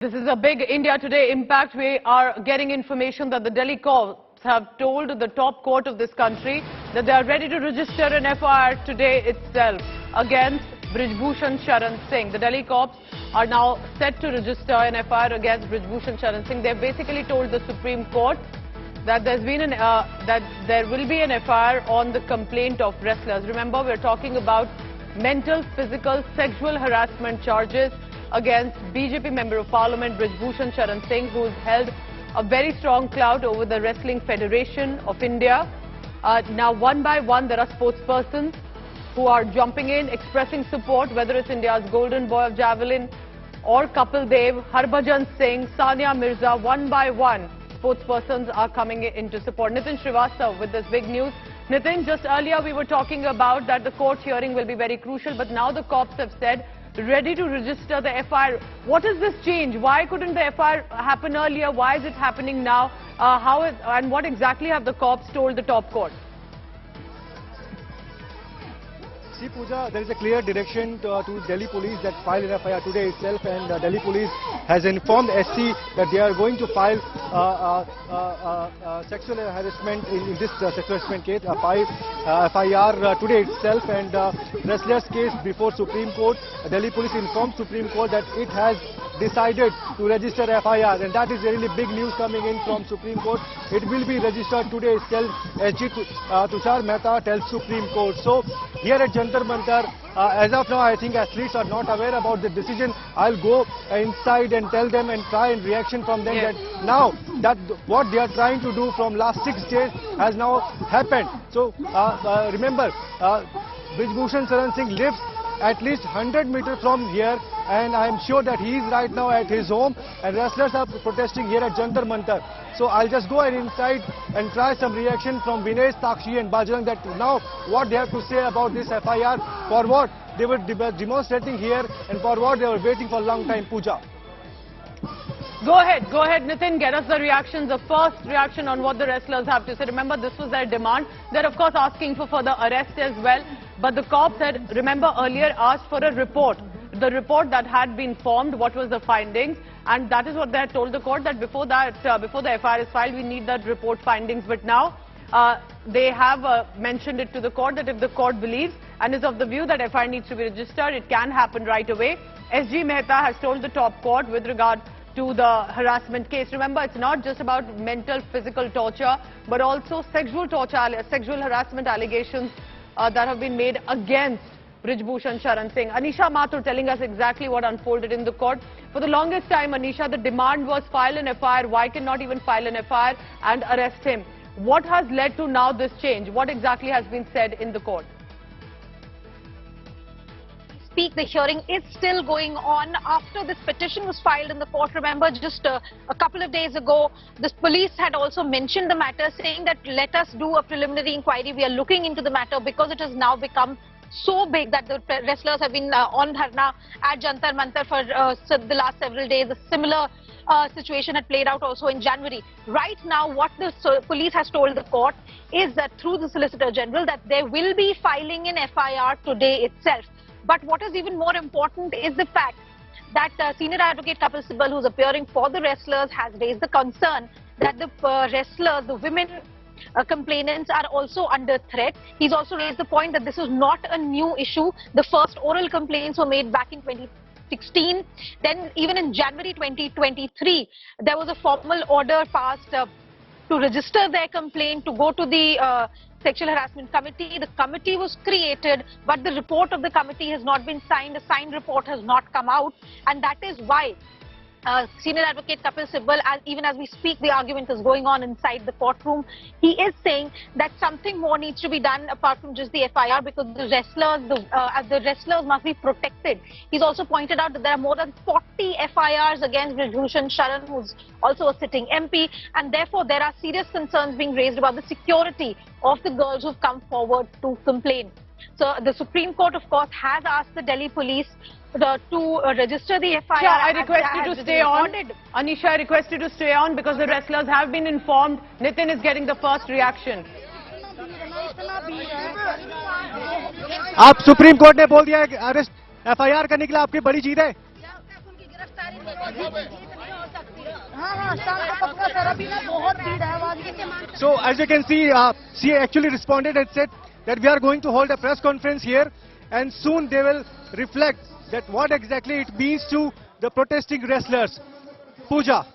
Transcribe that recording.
This is a big India Today impact. We are getting information that the Delhi courts have told the top court of this country that they are ready to register an FIR today itself against Brij Bhushan Sharan Singh. The Delhi courts are now set to register an FIR against Brij Bhushan Sharan Singh. They've basically told the Supreme Court that there will be an FIR on the complaint of wrestlers. Remember, we're talking about mental, physical, sexual harassment charges against BJP Member of Parliament Brij Bhushan Sharan Singh, who's held a very strong clout over the Wrestling Federation of India. Now, one by one, there are sportspersons who are jumping in, expressing support, whether it's India's golden boy of javelin or Kapil Dev, Harbhajan Singh, Sania Mirza. One by one, sportspersons are coming in to support. Nitin Srivastava with this big news. Nitin, just earlier we were talking about that the court hearing will be very crucial, but now the cops have said ready to register the FIR. What is this change? Why couldn't the FIR happen earlier? Why is it happening now? And what exactly have the cops told the top court? See, Pooja, there is a clear direction to Delhi police that file an FIR today itself, and Delhi police has informed SC that they are going to file sexual harassment in this sexual harassment case, FIR today itself, and wrestler's case before Supreme Court. Delhi police informed Supreme Court that it has decided to register FIR, and that is really big news coming in from Supreme Court. It will be registered today itself, SG Tushar Mehta tells Supreme Court. So here at Jantar Mantar, as of now, I think athletes are not aware about the decision. I'll go inside and tell them and try and reaction from them that now that what they are trying to do from last 6 days has now happened. So remember, Brij Bhushan Sharan Singh lives at least 100 meters from here, and I am sure that he is right now at his home, and wrestlers are protesting here at Jantar Mantar. So I'll just go inside and try some reaction from Vinay, Sakshi and Bajrang that now what they have to say about this FIR, for what they were demonstrating here and for what they were waiting for a long time, Pooja. Go ahead, Nitin, get us the reactions, the first reaction on what the wrestlers have to say. Remember, this was their demand. They're of course asking for further arrest as well. But the cops had, remember, earlier asked for a report. The report that had been formed, what was the findings, and that is what they had told the court, that before the FIR is filed, we need that report findings. But now they have mentioned it to the court that if the court believes and is of the view that FIR needs to be registered, it can happen right away. SG Mehta has told the top court with regard to the harassment case. Remember, it's not just about mental, physical torture, but also sexual torture, sexual harassment allegations that have been made against Brij Bhushan Sharan Singh. Anisha Mathur telling us exactly what unfolded in the court. For the longest time, Anisha, the demand was file an FIR. Why cannot even file an FIR and arrest him? What has led to now this change? What exactly has been said in the court? The hearing is still going on after this petition was filed in the court. Remember, just a couple of days ago, the police had also mentioned the matter, saying that let us do a preliminary inquiry. We are looking into the matter because it has now become so big that the wrestlers have been on dharna at Jantar Mantar for the last several days. A similar situation had played out also in January. Right now, what the police has told the court is that through the Solicitor General that they will be filing an FIR today itself. But what is even more important is the fact that Senior Advocate Kapil Sibal, who's appearing for the wrestlers, has raised the concern that the wrestlers, the women complainants are also under threat. He's also raised the point that this is not a new issue. The first oral complaints were made back in 2016. Then even in January 2023, there was a formal order passed to register their complaint, to go to the Sexual Harassment Committee. The committee was created, but the report of the committee has not been signed. A signed report has not come out, and that is why Senior Advocate Kapil Sibal, even as we speak, the argument is going on inside the courtroom. He is saying that something more needs to be done apart from just the FIR, because the wrestlers must be protected. He's also pointed out that there are more than 40 FIRs against Brij Bhushan Sharan, who's also a sitting MP, and therefore there are serious concerns being raised about the security of the girls who've come forward to complain. So the Supreme Court, of course, has asked the Delhi police to register the FIR. Yeah, I request you to stay on. Anisha, I request you to stay on because the wrestlers have been informed. Nitin is getting the first reaction. आप supreme court ने बोल दिया है कि arrest FIR करने के लिए आपकी बड़ी जीत है। So as you can see, she actually responded and said that we are going to hold a press conference here, and soon they will reflect that what exactly it means to the protesting wrestlers. Pooja.